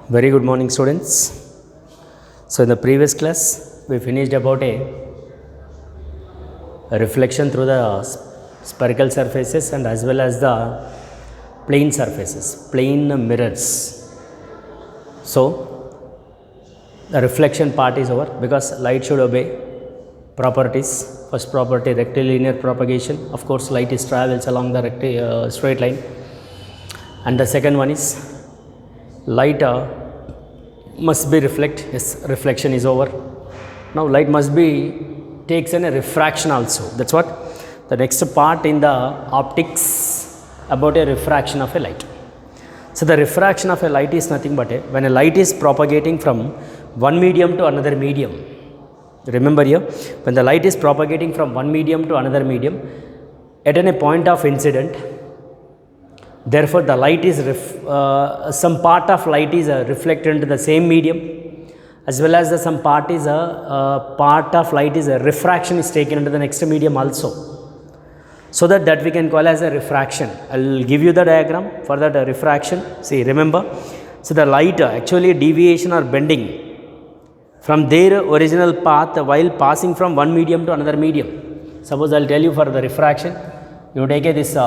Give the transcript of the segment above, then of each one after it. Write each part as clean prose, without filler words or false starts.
Very good morning, students. So in the previous class we finished about a reflection through the spherical surfaces and as well as the plane surfaces, plane mirrors. So the reflection part is over because light should obey properties. First property, rectilinear propagation. Of course light is travels along the straight line, and the second one is light must be reflect. Yes, reflection is over. Now light must be takes in a refraction also. That's what the next part in the optics about a refraction of a light. So the refraction of a light is nothing but when a light is propagating from one medium to another medium. Remember here, when the light is propagating from one medium to another medium at any point of incident, therefore the light is some part of light is reflected into the same medium, as well as some part is part of light is a refraction is taken into the next medium also, so that we can call as a refraction. I will give you the diagram for that refraction. See, remember, so the light actually deviation or bending from their original path while passing from one medium to another medium. Suppose I will tell you for the refraction, you take this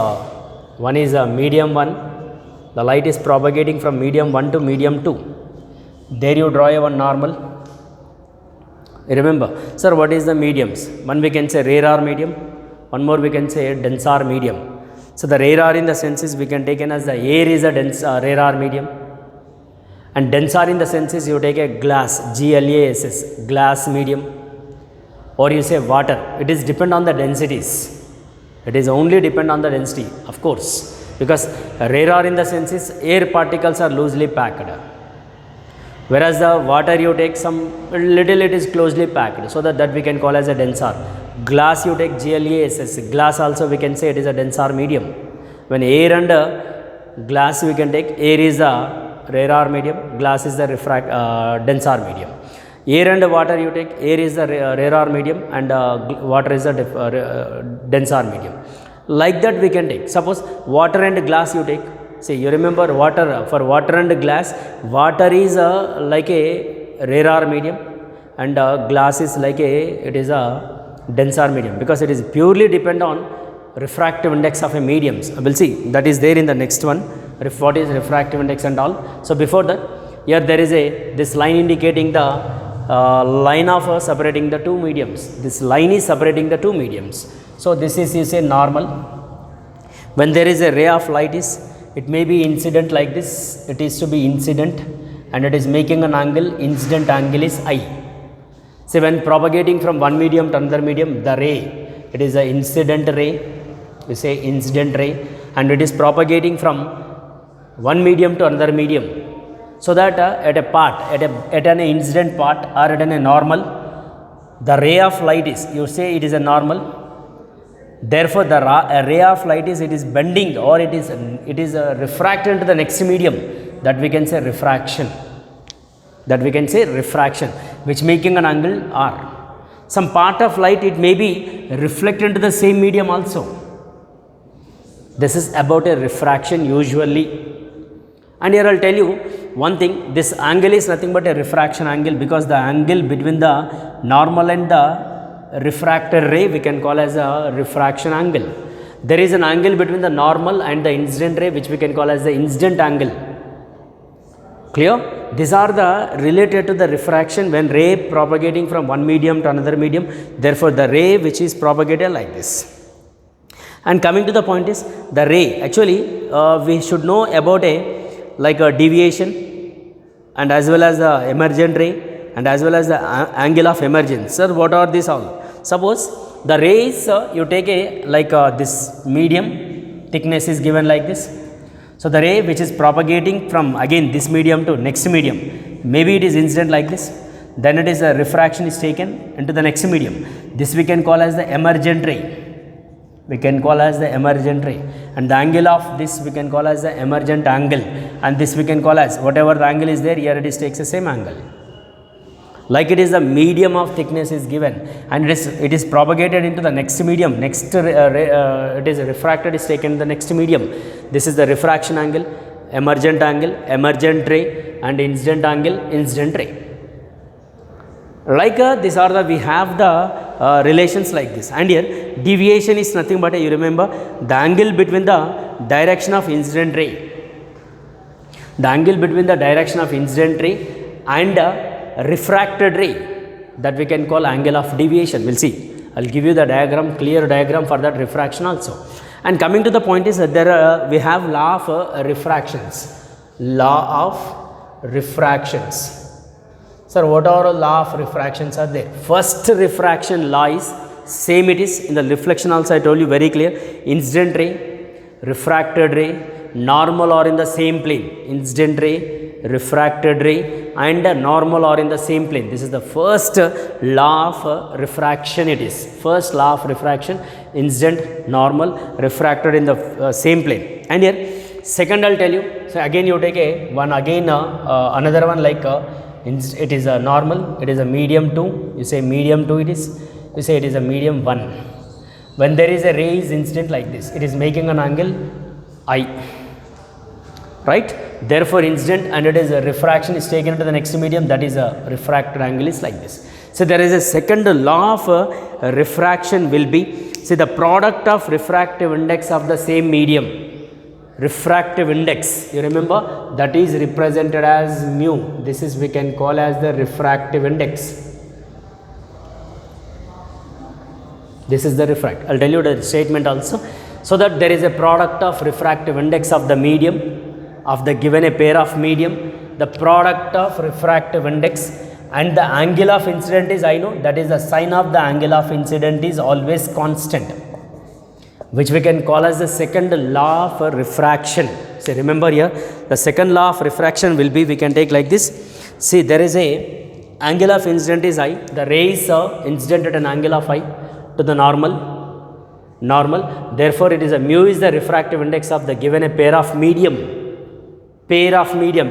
one is medium 1, the light is propagating from medium 1 to medium 2. There you draw a one normal. Remember, sir, what is the mediums? One we can say rarer medium, one more we can say denser medium. So the rarer in the senses we can take as the air is a dense rarer medium, and denser in the senses you take a glass, GLASS, glass medium, or you say water. It is depend on the densities. It is only depend on the density, of course, because rarer in the sense is air particles are loosely packed, whereas the water you take some little, it is closely packed, so that we can call as a denser. Glass you take GLASS, glass also we can say it is a denser medium. When air and glass we can take, air is a rarer medium, glass is the denser medium. Air and water you take, air is the rarer medium and water is the denser medium. Like that we can take. Suppose water and glass you take. See, you remember water, for water and glass, water is like a rarer medium and glass is like it is a denser medium, because it is purely depend on refractive index of a mediums. We will see that is there in the next one, what is refractive index and all. So before that, here there is this line indicating the line of separating the two mediums. This line is separating the two mediums. So this is, you say, normal. When there is a ray of light it may be incident like this. It is to be incident and it is making an angle. Incident angle is I. See, when propagating from one medium to another medium, the ray, it is an incident ray. You say incident ray, and it is propagating from one medium to another medium. So that at a part, at an incident part or at a normal, the ray of light is, you say it is a normal. Therefore, the ray of light is, it is bending or it is refracted into the next medium. That we can say refraction. That we can say refraction, which making an angle R. Some part of light, it may be reflected into the same medium also. This is about a refraction usually. And here I will tell you one thing, this angle is nothing but a refraction angle, because the angle between the normal and the refracted ray we can call as a refraction angle. There is an angle between the normal and the incident ray which we can call as the incident angle. Clear? These are the related to the refraction when ray propagating from one medium to another medium. Therefore, the ray which is propagated like this. And coming to the point is the ray. Actually, we should know about a deviation and as well as the emergent ray and as well as the angle of emergence. Sir, what are these all? Suppose the rays you take this medium, thickness is given like this. So the ray which is propagating from again this medium to next medium, maybe it is incident like this, then it is a refraction is taken into the next medium. This we can call as the emergent ray. We can call as the emergent ray, and the angle of this we can call as the emergent angle, and this we can call as whatever the angle is there, here it is takes the same angle. Like it is the medium of thickness is given and it is propagated into the next medium, next it is refracted is taken in the next medium. This is the refraction angle, emergent ray, and incident angle, incident ray. Like these are the, we have the relations like this, and here deviation is nothing but you remember the angle between the direction of incident ray, the angle between the direction of incident ray and refracted ray, that we can call angle of deviation. We'll see, I'll give you the diagram, clear diagram for that refraction also. And coming to the point is that there we have law of refractions, law of refractions. Sir, what are law of refractions are there? First refraction law is same, it is in the reflection also I told you very clear, incident ray, refracted ray, normal are in the same plane, incident ray, refracted ray and normal are in the same plane. This is the first law of refraction, it is first law of refraction, incident, normal, refracted in the same plane. And here second I'll tell you, so again you take a one, again another one like it is a normal, it is a medium 2, you say medium 2 it is, you say it is a medium 1. When there is a ray is incident like this, it is making an angle I, right? Therefore incident and it is a refraction is taken to the next medium, that is a refracted angle is like this. So there is a second law of refraction will be, see the product of refractive index of the same medium, refractive index, you remember that is represented as mu, this is we can call as the refractive index. This is the refract, I'll tell you the statement also. So that there is a product of refractive index of the medium, of the given a pair of medium, the product of refractive index and the angle of incident is, I know that is the sign of the angle of incident is always constant, which we can call as the second law of refraction. So remember here the second law of refraction will be, we can take like this, see there is a angle of incident is I, the ray is incident at an angle of I to the normal, therefore it is a mu is the refractive index of the given a pair of medium,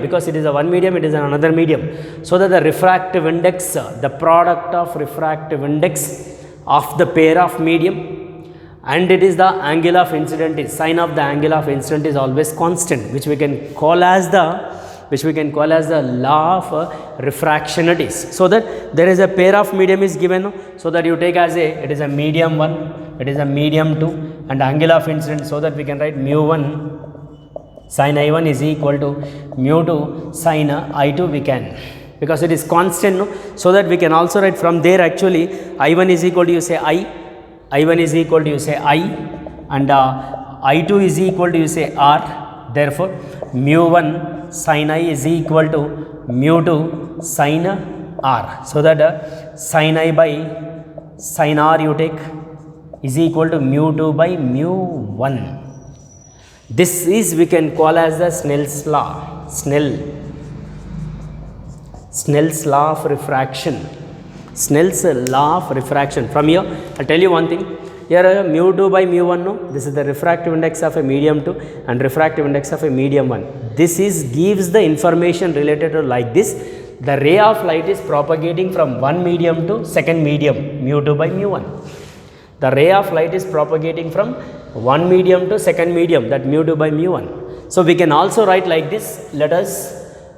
because it is a one medium, it is another medium, so that the refractive index, the product of refractive index of the pair of medium and it is the angle of incident is, sign of the angle of incident is always constant, which we can call as the law of refraction it is. So that there is a pair of medium is given, so that you take as a, it is a medium 1, it is a medium 2 and angle of incident, so that we can write mu 1 sin I1 is equal to mu 2 sin I2 we can, because it is constant, no? So that we can also write from there actually I1 is equal to you say I1 is equal to you say I and I2 is equal to you say R, therefore mu 1 sin I is equal to mu 2 sin R, so that sin I by sin R you take is equal to mu 2 by mu 1. This is we can call as the Snell's law, Snell's law of refraction, Snell's law of refraction. From here I'll tell you one thing, here mu 2 by mu 1, no, this is the refractive index of a medium 2 and refractive index of a medium 1. This is gives the information related to like this, the ray of light is propagating from one medium to second medium, mu 2 by mu 1. The ray of light is propagating from one medium to second medium, that mu 2 by mu 1. So we can also write like this, let us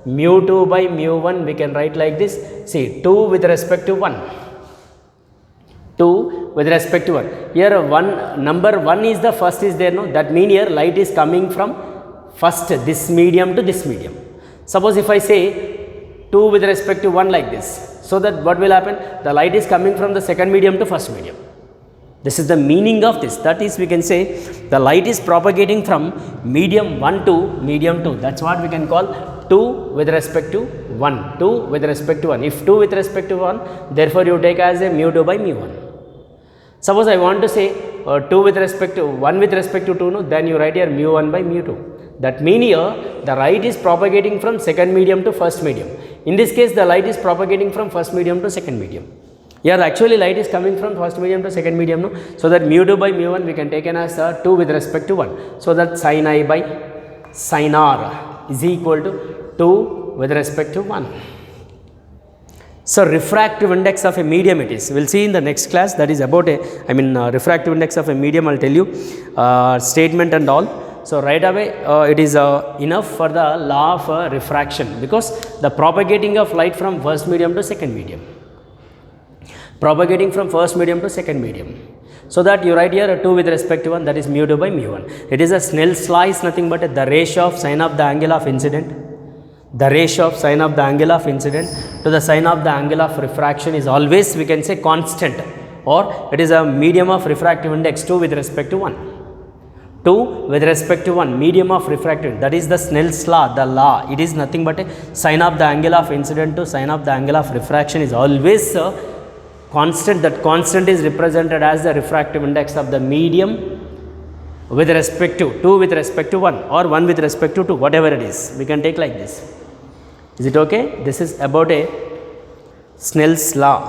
mu 2 by mu 1 we can write like this, see 2 with respect to 1, 2 with respect to 1. Here one number 1 is the first is there, no, that mean here light is coming from first this medium to this medium. Suppose if I say 2 with respect to 1 like this, so that what will happen, the light is coming from the second medium to first medium. This is the meaning of this, that is we can say the light is propagating from medium 1 to medium 2, that is what we can call 2 with respect to 1, 2 with respect to 1. If 2 with respect to 1, therefore you take as a mu 2 by mu 1. Suppose I want to say 2 with respect to 1 with respect to 2, no, then you write here mu 1 by mu 2. That mean here the light is propagating from second medium to first medium. In this case the light is propagating from first medium to second medium. Here actually light is coming from first medium to second medium, no? So that mu 2 by mu 1 we can take as 2 with respect to 1. So that sin I by sin R is equal to 2 with respect to 1. So refractive index of a medium it is. We will see in the next class, that is about a, refractive index of a medium, I will tell you statement and all. So right away it is enough for the law of refraction, because the propagating of light from first medium to second medium, propagating from first medium to second medium. So that you write here 2 with respect to 1, that is mu 2 by mu 1. It is a Snell's law is nothing but the ratio of sine of the angle of incident. The ratio of sine of the angle of incident to the sine of the angle of refraction is always, we can say, constant, or it is a medium of refractive index 2 with respect to 1. 2 with respect to 1, medium of refractive, that is the Snell's law, the law. It is nothing but a sine of the angle of incident to sine of the angle of refraction is always constant. That constant is represented as the refractive index of the medium with respect to 2 with respect to 1, or 1 with respect to 2, whatever it is. We can take like this. Is it okay? This is about a Snell's law.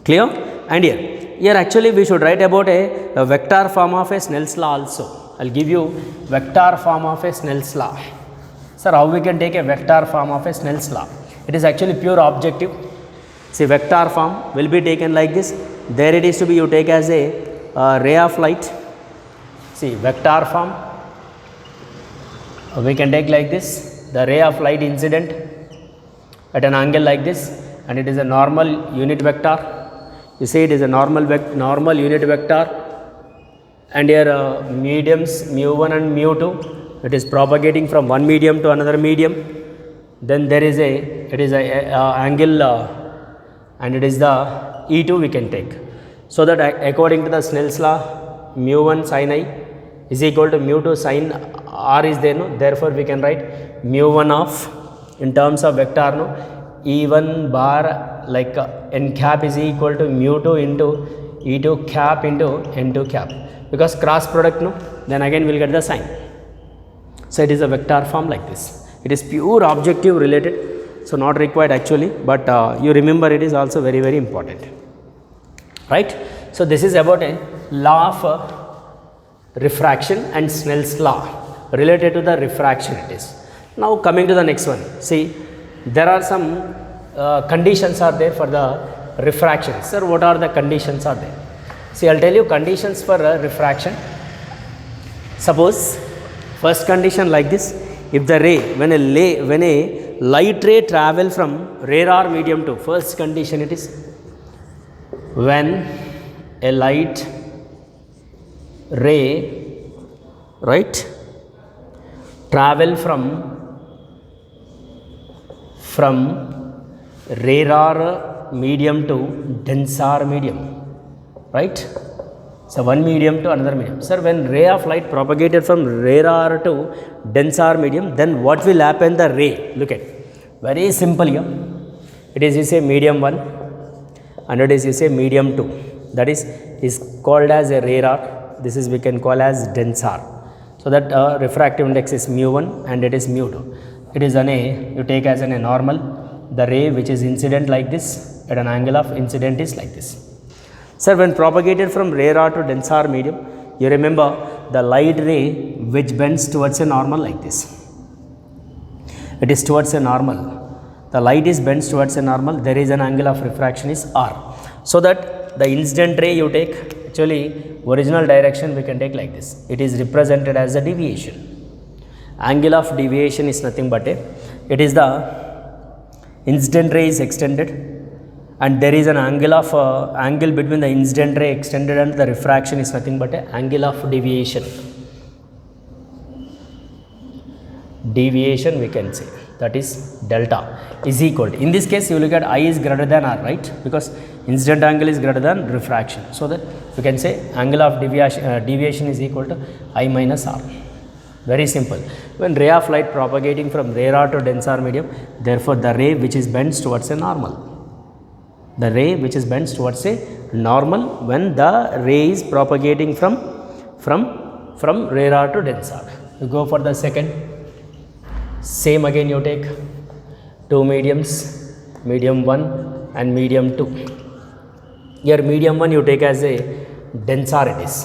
Clear? And here actually we should write about a vector form of a Snell's law also. I will give you vector form of a Snell's law. Sir, how we can take a vector form of a Snell's law? It is actually pure objective. See, vector form will be taken like this. There it is to be, you take as a ray of light. See, vector form we can take like this, the ray of light incident at an angle like this, and it is a normal unit vector. You see, it is a normal unit vector, and here mediums mu 1 and mu 2, it is propagating from one medium to another medium. Then there is angle and it is the E2 we can take. So that according to the Snell's law, mu 1 sin I is equal to mu 2 sin R is there, no? Therefore we can write mu 1 of, in terms of vector, no, E1 bar like n cap is equal to mu 2 into E2 cap into n2 cap, because cross product, no, then again we will get the sign. So it is a vector form like this. It is pure objective related, so not required actually, but you remember it is also very, very important, right? So this is about a law of refraction and Snell's law related to the refraction it is. Now coming to the next one, see, there are some conditions are there for the refraction. Sir, what are the conditions are there? See, I will tell you conditions for refraction. Suppose first condition like this. If the ray, when a light ray travel from radar medium to, first condition it is, when a light ray, right, travel from rarer medium to denser medium, right? So one medium to another medium. Sir, when ray of light propagated from rarer to denser medium, then what will happen the ray? Look at, very simple here. It is, you say, medium 1 and it is, you say, medium 2. That is called as a rarer. This is we can call as denser. So that refractive index is mu 1 and it is mu 2. It is an A, you take as an A normal. The ray which is incident like this, at an angle of incident is like this. Sir, when propagated from rarer to denser medium, you remember the light ray which bends towards a normal like this. It is towards a normal. The light is bends towards a normal. There is an angle of refraction is R. So that the incident ray you take, actually original direction we can take like this. It is represented as a deviation. Angle of deviation is nothing but it is the incident ray is extended, and there is an angle between the incident ray extended and the refraction is nothing but a angle of deviation. Deviation we can say, that is delta is equal to, in this case you look at I is greater than R, right, because incident angle is greater than refraction. So that we can say angle of deviation is equal to I minus R. Very simple. When ray of light propagating from rarer to denser medium, therefore the ray which is bends towards a normal. The ray which is bends towards a normal when the ray is propagating from rarer to denser. You go for the second. Same again you take two mediums, medium 1 and medium 2. Here medium 1 you take as a denser it is,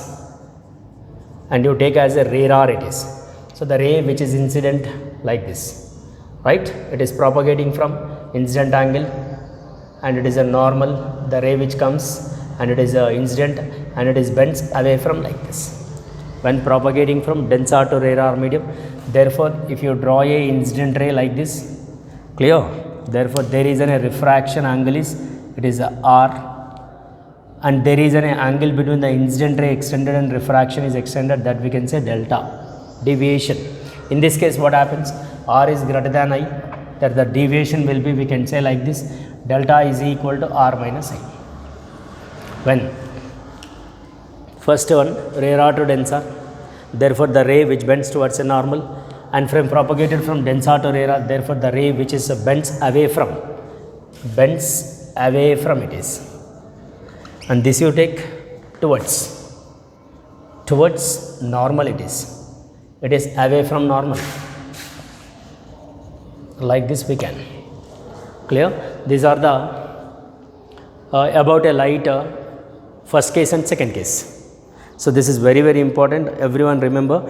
and you take as a rarer it is. So the ray which is incident like this, right, it is propagating from incident angle and it is a normal. The ray which comes and it is incident and it is bends away from like this when propagating from denser to rarer medium. Therefore, if you draw a incident ray like this, clear, therefore there is a refraction angle is, it is a r, and there is an angle between the incident ray extended and refraction is extended, that we can say delta deviation. In this case what happens, r is greater than I, that the deviation will be, we can say like this, delta is equal to r minus I. When first one rarer to denser, therefore the ray which bends towards a normal, and from propagated from denser to rarer, therefore the ray which is bends away from it is, and this you take towards normal, it is away from normal, like this we can, clear. These are the about a light first case and second case. So this is very very important, everyone remember,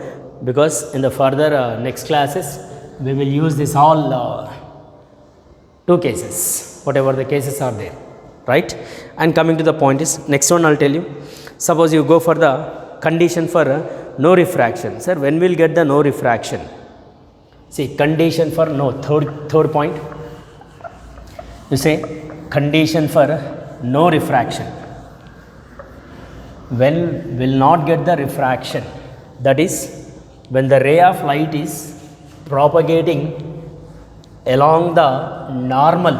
because in the further next classes we will use this all two cases, whatever the cases are there, right? And coming to the point is, next one I'll tell you, suppose you go for the condition for no refraction. Sir, when we'll get the no refraction? See, condition for no, third point, you say condition for no refraction, when will not get the refraction, that is when the ray of light is propagating along the normal,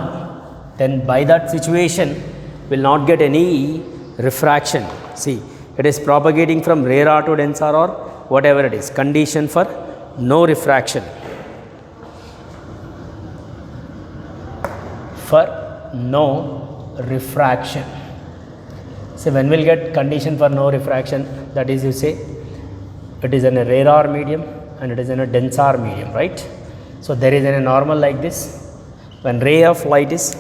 then by that situation will not get any refraction. See, it is propagating from rarer to denser or whatever it is, condition for no refraction. For no refraction, so when we'll get condition for no refraction, that is, you say it is in a rarer medium and it is in a denser medium, right? So there is a normal like this, when ray of light is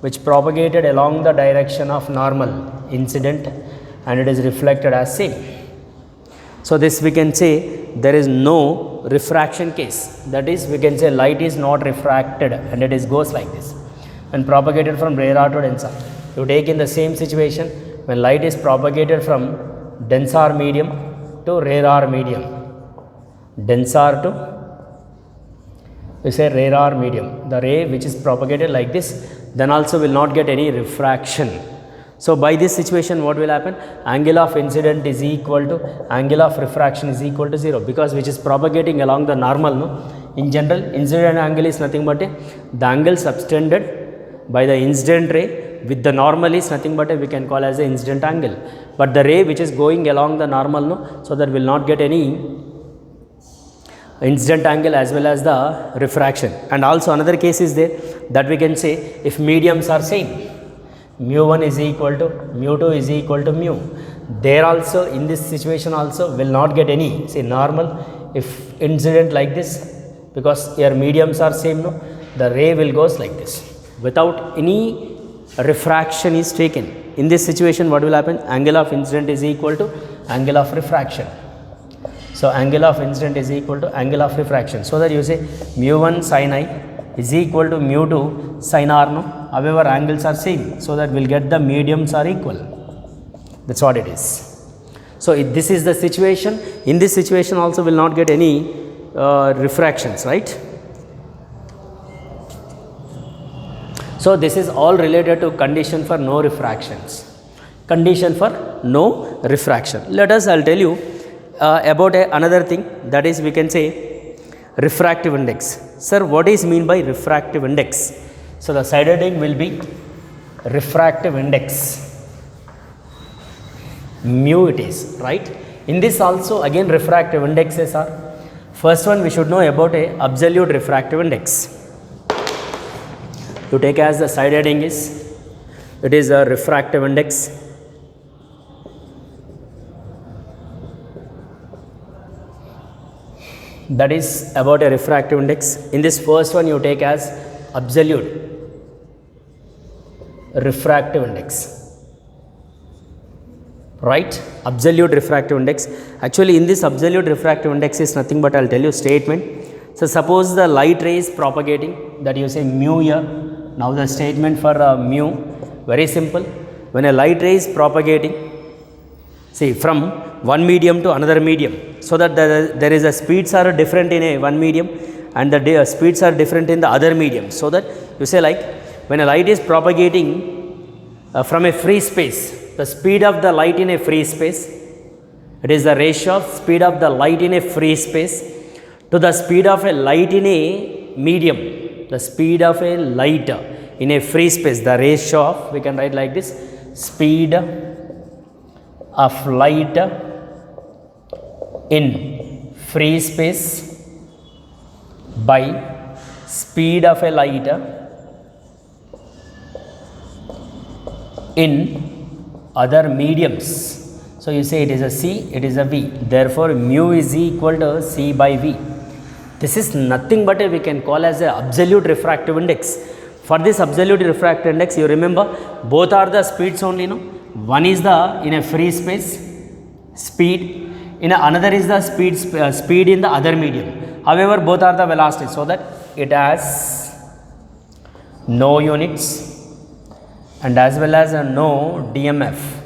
which propagated along the direction of normal incident and it is reflected as same. So this we can say there is no refraction case, that is we can say light is not refracted and it is goes like this when propagated from rarer to denser. You take in the same situation when light is propagated from denser medium to rarer medium, denser to, we say rarer medium, the ray which is propagated like this, then also will not get any refraction. So by this situation what will happen, angle of incident is equal to angle of refraction is equal to 0, because which is propagating along the normal, no? In general incident angle is nothing but the angle subtended by the incident ray with the normal is nothing but we can call as the incident angle, but the ray which is going along the normal, no, so that will not get any incident angle as well as the refraction. And also another case is there, that we can say if mediums are same, mu1 is equal to mu2 is equal to mu, there also in this situation also will not get any, say normal, if incident like this, because your mediums are same, no, the ray will goes like this without any refraction is taken. In this situation what will happen, angle of incident is equal to angle of refraction. So angle of incident is equal to angle of refraction, so that you say mu1 sin I is equal to mu2 sin r, no, however angles are same, so that we'll get the mediums are equal, that's what it is. So if this is the situation, in this situation also will not get any refractions, right? So this is all related to condition for no refractions, condition for no refraction. Let us, I'll tell you about another thing, that is we can say refractive index. Sir, what is mean by refractive index? So the side heading will be refractive index, mu it is, right? In this also again refractive indexes are, first one we should know about a absolute refractive index. You take as the side heading is, it is a refractive index. That is about a refractive index. In this first one you take as absolute refractive index, right? Absolute refractive index. Actually in this absolute refractive index is nothing but, I'll tell you statement. So suppose the light ray is propagating, that you say mu here. Now the statement for mu, very simple, when a light ray is propagating, see, from one medium to another medium, so that there is a speeds are different in a one medium and the speeds are different in the other medium. So that you say like when a light is propagating from a free space, the speed of the light in a free space, it is the ratio of speed of the light in a free space to the speed of a light in a medium. The speed of a light in a free space, the ratio of, we can write like this, speed of light in free space by speed of a light in other mediums. So you say it is a C, it is a V. Therefore, mu is equal to C by V. This is nothing but we can call as a absolute refractive index. For this absolute refractive index, you remember both are the speeds only, no? One is the in a free space speed, in another is the speed in the other medium. However, both are the velocities, so that it has no units and as well as no DMF.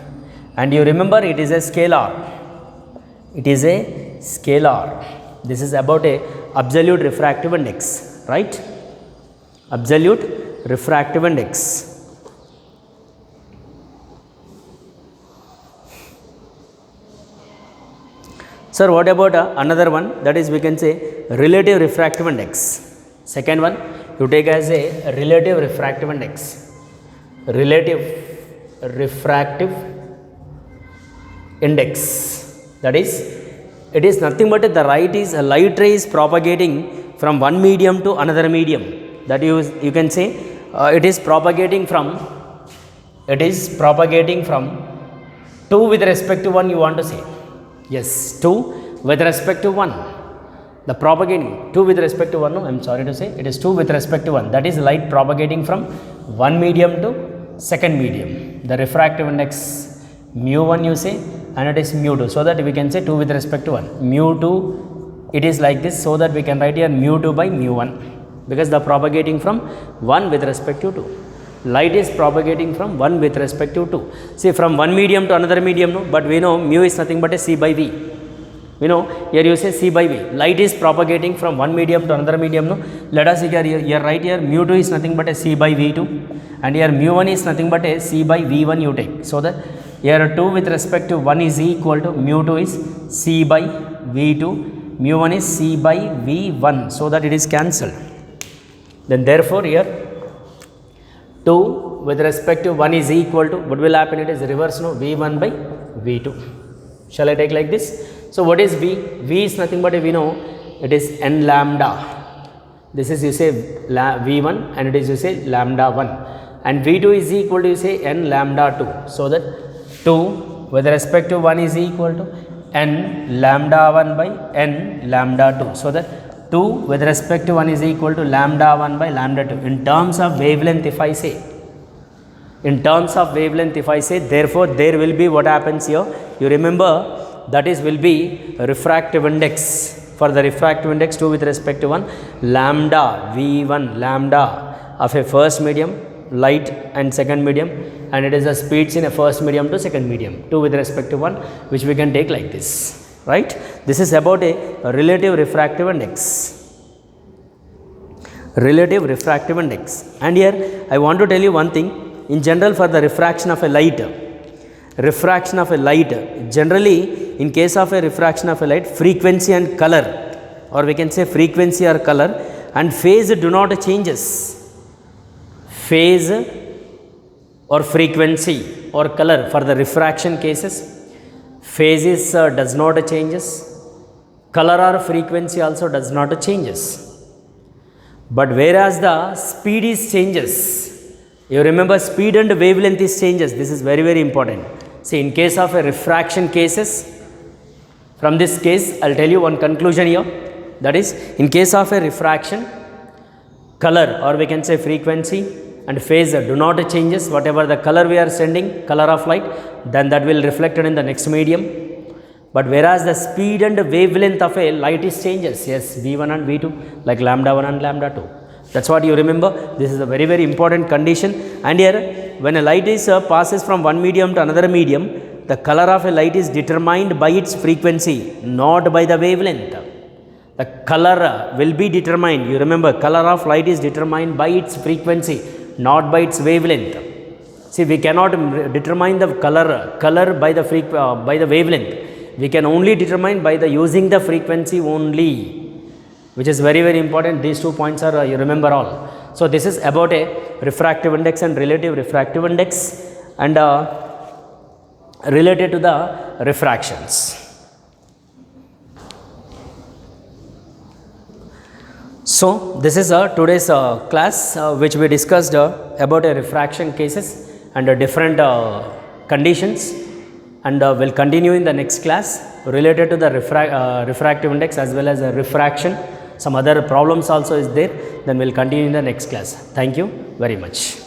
And you remember it is a scalar. It is a scalar. This is about a absolute refractive index, right? Absolute refractive index. Sir, what about another one? That is, we can say relative refractive index. Second one, you take as a relative refractive index. Relative refractive index. That is, it is nothing but the light ray is propagating from one medium to another medium. That you can say it is propagating from 2 with respect to 1, you want to say. Yes, 2 with respect to 1. The propagating 2 with respect to 1, no, I am sorry to say, it is 2 with respect to 1. That is light propagating from one medium to second medium. The refractive index mu1 you say, and it is mu2. So that we can say 2 with respect to 1. Mu2, it is like this, so that we can write here mu2 by mu1, because the propagating from 1 with respect to 2. Light is propagating from 1 with respect to 2. See, from one medium to another medium, no, but we know mu is nothing but a C by V. We know here you say C by V. Light is propagating from one medium to another medium, no. Let us see here right here mu2 is nothing but a C by V2, and here mu1 is nothing but a C by V1 you take. So that here 2 with respect to 1 is equal to mu2 is C by V2, mu1 is C by V1, so that it is cancelled. Then therefore here 2 with respect to 1 is equal to, what will happen, it is reverse, no, V1 by V2. Shall I take like this? So what is V? V is nothing but we know it is n lambda. This is you say V1 and it is you say lambda 1, and V2 is equal to you say n lambda 2. So that 2 with respect to 1 is equal to n lambda 1 by n lambda 2. So that 2 with respect to 1 is equal to lambda 1 by lambda 2. In terms of wavelength, if I say, therefore there will be what happens here, you remember, that is will be refractive index. For the refractive index 2 with respect to 1, lambda V1, lambda of a first medium, light and second medium, and it is the speeds in a first medium to second medium, 2 with respect to 1, which we can take like this, right? This is about a relative refractive index. Relative refractive index. And here I want to tell you one thing. In general, for the refraction of a light, generally in case of a refraction of a light, frequency and color, or we can say frequency or color and phase do not changes. Phase or frequency or color for the refraction cases, phases does not changes, color or frequency also does not changes. But whereas the speed is changes, you remember speed and wavelength is changes. This is very, very important. See, in case of a refraction cases, from this case, I'll tell you one conclusion here. That is, in case of a refraction, color or we can say frequency and phase do not changes. Whatever the color we are sending, color of light, then that will reflected in the next medium. But whereas the speed and wavelength of a light is changes, yes, V1 and V2, like lambda 1 and lambda 2. That's what you remember. This is a very, very important condition. And here, when a light is passes from one medium to another medium, the color of a light is determined by its frequency, not by the wavelength. The color will be determined. You remember, color of light is determined by its frequency, not by its wavelength. See, we cannot determine the color by the wavelength. We can only determine by the using the frequency only, which is very, very important. These 2 points are you remember all. So this is about a refractive index and relative refractive index, and related to the refractions. So this is today's class, which we discussed about a refraction cases and different conditions, and will continue in the next class related to the refractive index as well as refraction. Some other problems also is there, then we will continue in the next class. Thank you very much.